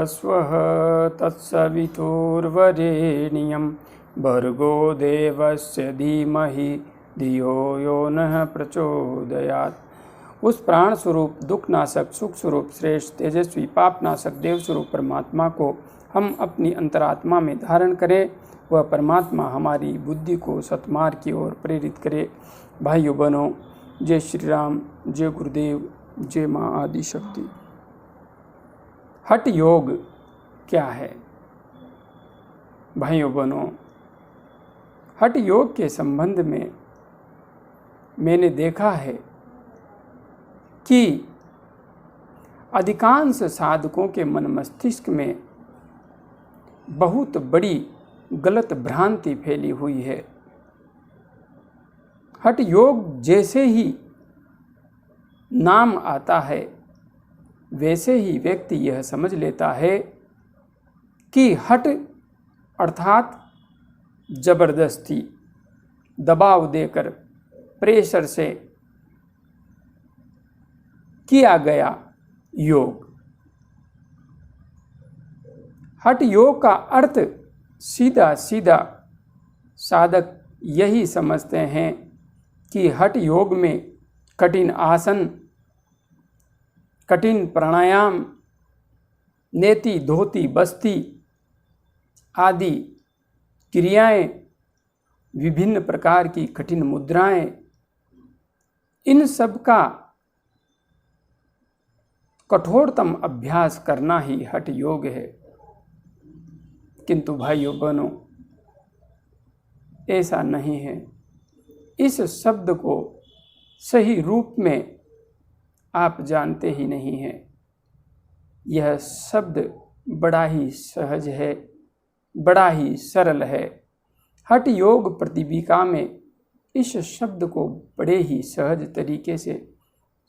स्वः तत्सवितुर्वरेण्यं भर्गो देवस्य धीमहि धियो यो नः प्रचोदयात्। उस प्राण स्वरूप, दुख नाशक, सुख स्वरूप, श्रेष्ठ, तेजस्वी, पाप नाशक, देव स्वरूप परमात्मा को हम अपनी अंतरात्मा में धारण करें। वह परमात्मा हमारी बुद्धि को सत्मार्ग की ओर प्रेरित करे। भाइयों बहनों, जय श्री राम, जय गुरुदेव, जय माँ आदि शक्ति। हठ योग क्या है? भाइयों बहनों, हठ योग के संबंध में मैंने देखा है कि अधिकांश साधकों के मन मस्तिष्क में बहुत बड़ी गलत भ्रांति फैली हुई है। हठ योग जैसे ही नाम आता है वैसे ही व्यक्ति यह समझ लेता है कि हठ अर्थात जबरदस्ती, दबाव देकर, प्रेशर से किया गया योग। हठ योग का अर्थ सीधा सीधा साधक यही समझते हैं कि हठ योग में कठिन आसन, कठिन प्राणायाम, नेति धोती बस्ती आदि क्रियाएं, विभिन्न प्रकार की कठिन मुद्राएं, इन सब का कठोरतम अभ्यास करना ही हठ योग है। किंतु भाइयों बहनों, ऐसा नहीं है। इस शब्द को सही रूप में आप जानते ही नहीं हैं। यह शब्द बड़ा ही सहज है, बड़ा ही सरल है। हठ योग प्रतिविका में इस शब्द को बड़े ही सहज तरीके से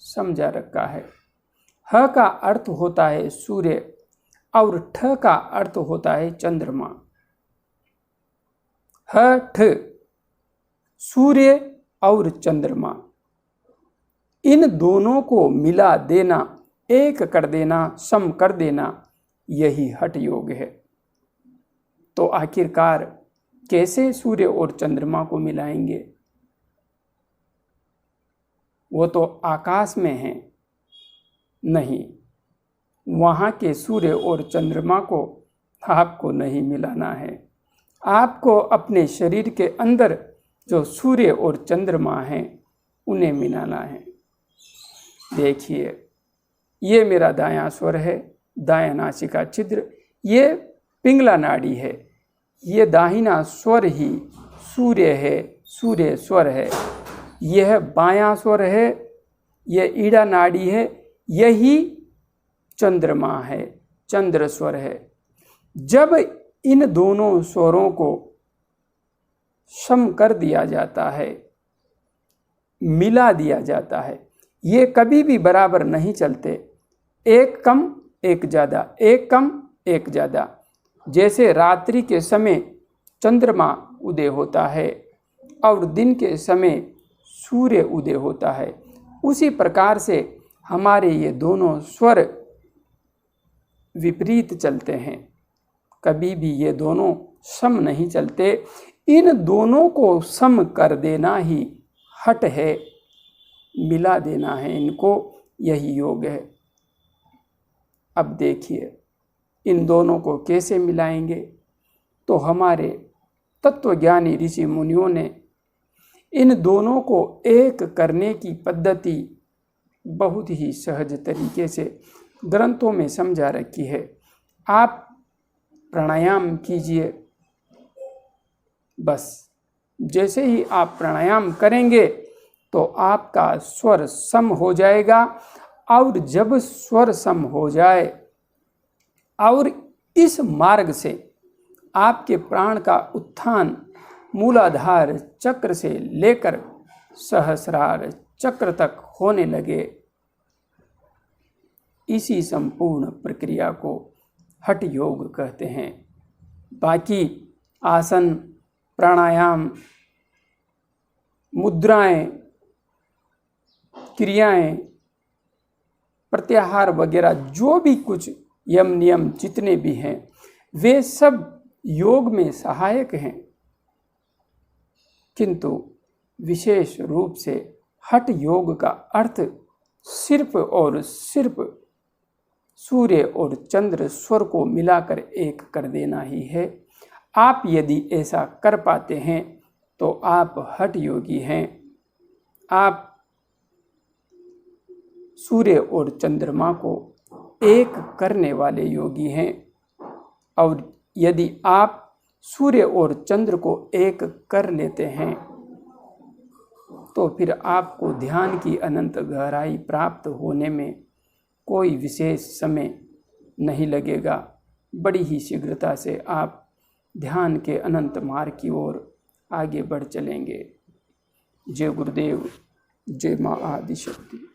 समझा रखा है। ह का अर्थ होता है सूर्य और ठ का अर्थ होता है चंद्रमा। हठ, सूर्य और चंद्रमा, इन दोनों को मिला देना, एक कर देना, सम कर देना, यही हठ योग है। तो आखिरकार कैसे सूर्य और चंद्रमा को मिलाएंगे? वो तो आकाश में हैं। नहीं, वहाँ के सूर्य और चंद्रमा को आपको नहीं मिलाना है। आपको अपने शरीर के अंदर जो सूर्य और चंद्रमा हैं उन्हें मिलाना है। देखिए, ये मेरा दायां स्वर है, दायां नासिका छिद्र, ये पिंगला नाड़ी है। ये दाहिना स्वर ही सूर्य है, सूर्य स्वर है। यह बायां स्वर है, यह ईड़ा नाड़ी है, यही चंद्रमा है, चंद्र स्वर है। जब इन दोनों स्वरों को सम कर दिया जाता है, मिला दिया जाता है, ये कभी भी बराबर नहीं चलते। एक कम एक ज़्यादा, एक कम एक ज़्यादा। जैसे रात्रि के समय चंद्रमा उदय होता है और दिन के समय सूर्य उदय होता है, उसी प्रकार से हमारे ये दोनों स्वर विपरीत चलते हैं। कभी भी ये दोनों सम नहीं चलते। इन दोनों को सम कर देना ही हठ है, मिला देना है इनको, यही योग है। अब देखिए, इन दोनों को कैसे मिलाएंगे? तो हमारे तत्वज्ञानी ऋषि मुनियों ने इन दोनों को एक करने की पद्धति बहुत ही सहज तरीके से ग्रंथों में समझा रखी है। आप प्राणायाम कीजिए, बस जैसे ही आप प्राणायाम करेंगे तो आपका स्वर सम हो जाएगा। और जब स्वर सम हो जाए और इस मार्ग से आपके प्राण का उत्थान मूलाधार चक्र से लेकर सहस्रार चक्र तक होने लगे, इसी संपूर्ण प्रक्रिया को हठ योग कहते हैं। बाकी आसन, प्राणायाम, मुद्राएं, क्रियाएं, प्रत्याहार वगैरह जो भी कुछ यम नियम जितने भी हैं वे सब योग में सहायक हैं, किंतु विशेष रूप से हठ योग का अर्थ सिर्फ और सिर्फ सूर्य और चंद्र स्वर को मिलाकर एक कर देना ही है। आप यदि ऐसा कर पाते हैं तो आप हठ योगी हैं। आप सूर्य और चंद्रमा को एक करने वाले योगी हैं। और यदि आप सूर्य और चंद्र को एक कर लेते हैं तो फिर आपको ध्यान की अनंत गहराई प्राप्त होने में कोई विशेष समय नहीं लगेगा। बड़ी ही शीघ्रता से आप ध्यान के अनंत मार्ग की ओर आगे बढ़ चलेंगे। जय गुरुदेव, जय माँ आदिशक्ति।